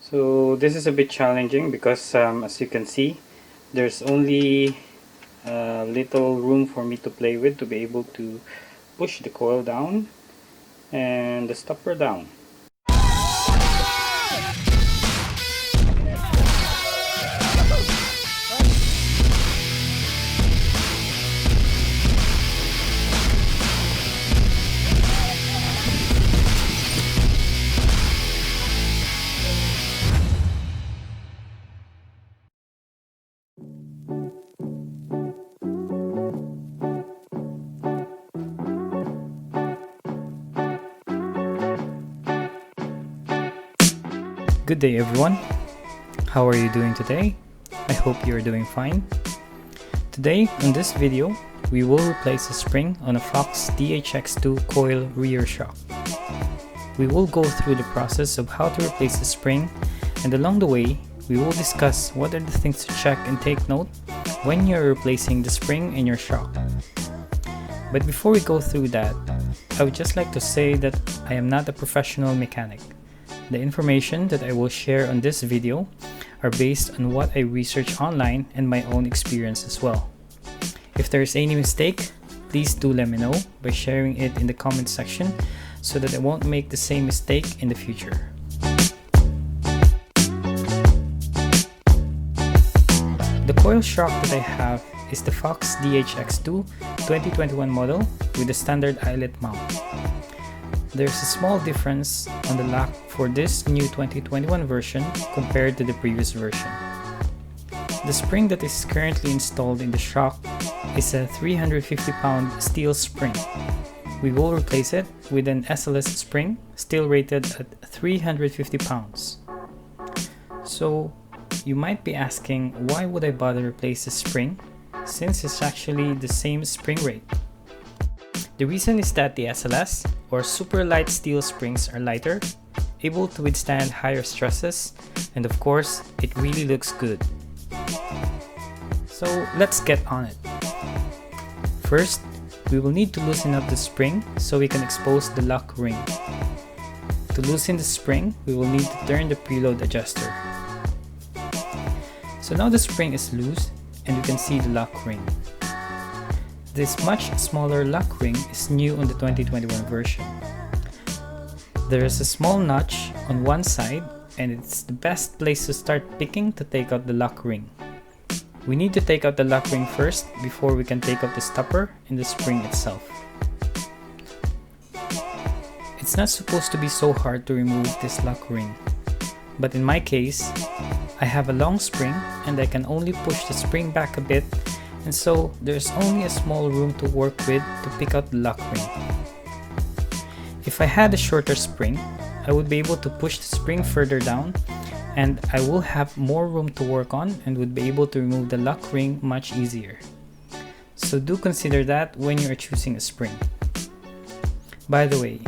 So this is a bit challenging because as you can see, there's only little room for me to play with to be able to push the coil down and the stopper down. Good day everyone, how are you doing today? I hope you are doing fine. Today in this video, we will replace a spring on a Fox DHX2 coil rear shock. We will go through the process of how to replace the spring, and along the way, we will discuss what are the things to check and take note when you're replacing the spring in your shock. But before we go through that, I would just like to say that I am not a professional mechanic. The information that I will share on this video are based on what I research online and my own experience as well. If there is any mistake, please do let me know by sharing it in the comment section so that I won't make the same mistake in the future. The coil shock that I have is the Fox DHX2 2021 model with a standard eyelet mount. There's a small difference on the lock for this new 2021 version compared to the previous version. The spring that is currently installed in the shock is a 350-pound steel spring. We will replace it with an SLS spring still rated at 350 pounds. So you might be asking, why would I bother replace the spring since it's actually the same spring rate? The reason is that the SLS or super light steel springs are lighter, able to withstand higher stresses, and of course, it really looks good. So let's get on it. First, we will need to loosen up the spring so we can expose the lock ring. To loosen the spring, we will need to turn the preload adjuster. So now the spring is loose and you can see the lock ring. This much smaller lock ring is new on the 2021 version. There is a small notch on one side and it's the best place to start picking to take out the lock ring. We need to take out the lock ring first before we can take out the stopper and the spring itself. It's not supposed to be so hard to remove this lock ring, but in my case, I have a long spring and I can only push the spring back a bit, and so there's only a small room to work with to pick out the lock ring. If I had a shorter spring, I would be able to push the spring further down and I will have more room to work on and would be able to remove the lock ring much easier. So do consider that when you are choosing a spring. By the way,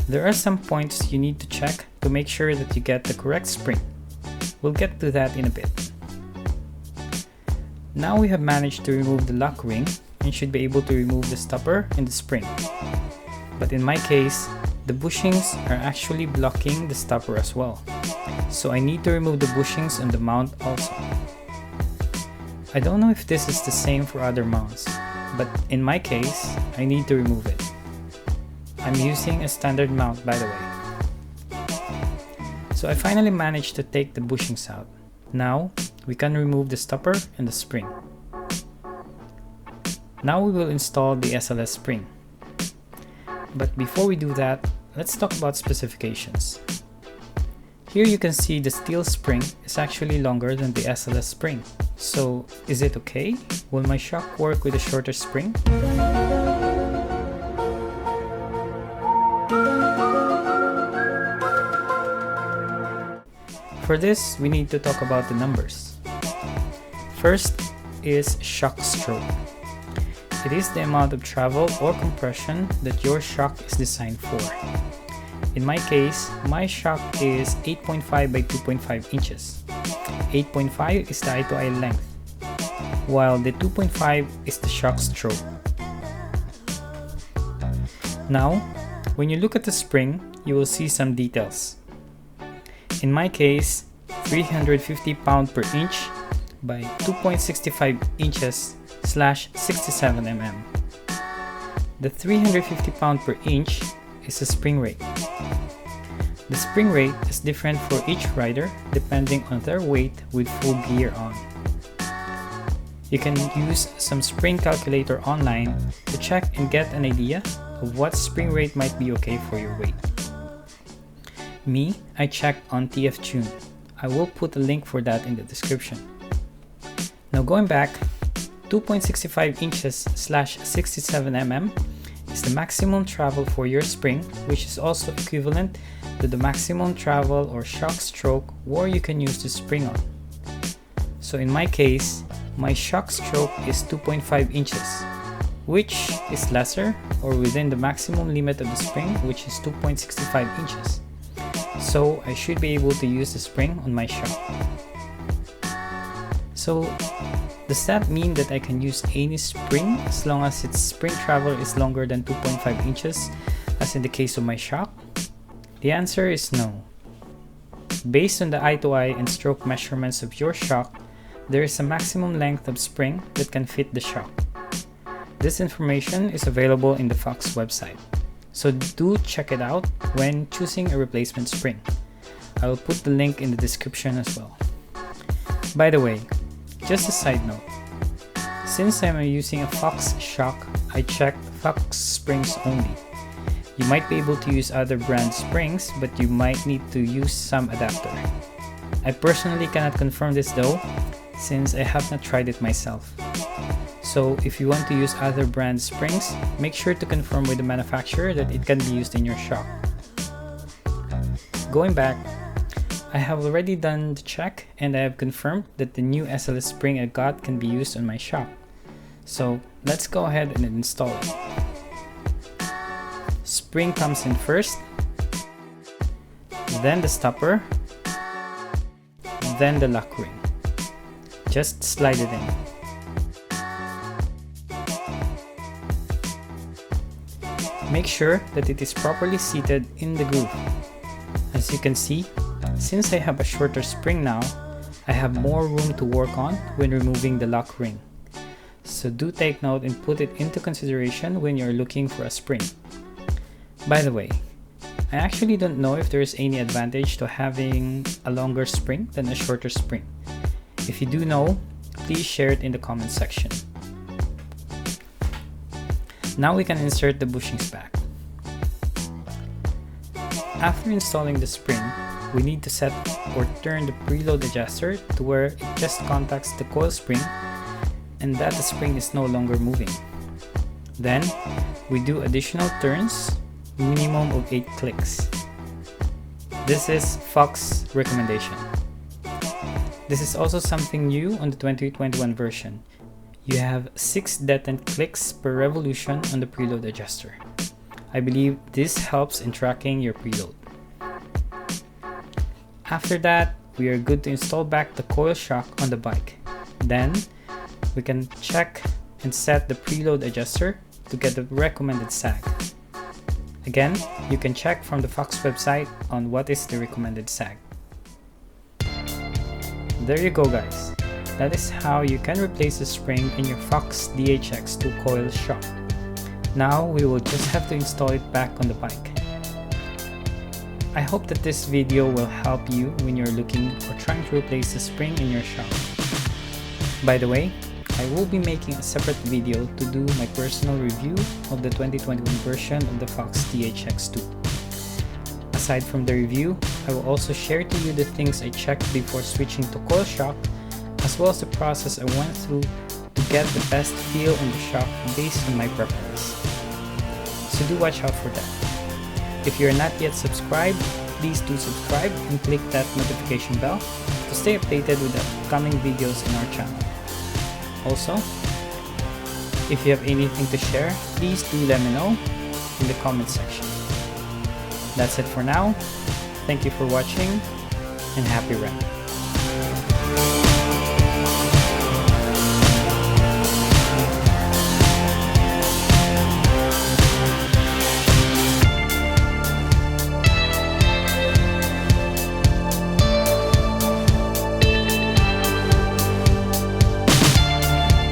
there are some points you need to check to make sure that you get the correct spring. We'll get to that in a bit. Now we have managed to remove the lock ring and should be able to remove the stopper and the spring. But in my case, the bushings are actually blocking the stopper as well. So I need to remove the bushings on the mount also. I don't know if this is the same for other mounts, but in my case, I need to remove it. I'm using a standard mount, by the way. So I finally managed to take the bushings out. Now we can remove the stopper and the spring. Now we will install the SLS spring. But before we do that, let's talk about specifications. Here you can see the steel spring is actually longer than the SLS spring. So is it okay? Will my shock work with a shorter spring? For this, we need to talk about the numbers. First is shock stroke. It is the amount of travel or compression that your shock is designed for. In my case, my shock is 8.5 by 2.5 inches. 8.5 is the eye-to-eye length, while the 2.5 is the shock stroke. Now, when you look at the spring, you will see some details. In my case, 350 pound per inch by 2.65 inches / 67 mm. The 350 pound per inch is a spring rate. The spring rate is different for each rider depending on their weight with full gear on. You can use some spring calculator online to check and get an idea of what spring rate might be okay for your weight. Me, I checked on TFTuned. I will put a link for that in the description. Now going back, 2.65 inches / 67 mm is the maximum travel for your spring, which is also equivalent to the maximum travel or shock stroke where you can use the spring on. So in my case, my shock stroke is 2.5 inches, which is lesser or within the maximum limit of the spring, which is 2.65 inches. So I should be able to use the spring on my shock. So does that mean that I can use any spring as long as its spring travel is longer than 2.5 inches, as in the case of my shock? The answer is no. Based on the eye-to-eye and stroke measurements of your shock, there is a maximum length of spring that can fit the shock. This information is available in the Fox website, so do check it out when choosing a replacement spring. I will put the link in the description as well. By the way, just a side note, since I'm using a Fox shock, I checked Fox springs only. You might be able to use other brand springs, but you might need to use some adapter. I personally cannot confirm this though, since I have not tried it myself. So if you want to use other brand springs, make sure to confirm with the manufacturer that it can be used in your shock. Going back, I have already done the check and I have confirmed that the new SLS spring I got can be used on my shock. So let's go ahead and install it. Spring comes in first, then the stopper, then the lock ring. Just slide it in. Make sure that it is properly seated in the groove. As you can see, since I have a shorter spring now, I have more room to work on when removing the lock ring. So do take note and put it into consideration when you're looking for a spring. By the way, I actually don't know if there is any advantage to having a longer spring than a shorter spring. If you do know, please share it in the comment section. Now we can insert the bushings back. After installing the spring, we need to set or turn the preload adjuster to where it just contacts the coil spring and that the spring is no longer moving. Then, we do additional turns, minimum of 8 clicks. This is Fox recommendation. This is also something new on the 2021 version. You have 6 detent clicks per revolution on the preload adjuster. I believe this helps in tracking your preload. After that, we are good to install back the coil shock on the bike. Then, we can check and set the preload adjuster to get the recommended sag. Again, you can check from the Fox website on what is the recommended sag. There you go guys. That is how you can replace the spring in your Fox DHX2 coil shock. Now we will just have to install it back on the bike. I hope that this video will help you when you're looking or trying to replace the spring in your shock. By the way, I will be making a separate video to do my personal review of the 2021 version of the Fox DHX2. Aside from the review, I will also share to you the things I checked before switching to coil shock, as well as the process I went through to get the best feel on the shock based on my preference. So do watch out for that. If you're not yet subscribed, please do subscribe and click that notification bell to stay updated with the upcoming videos in our channel. Also, if you have anything to share, please do let me know in the comment section. That's it for now. Thank you for watching and happy riding.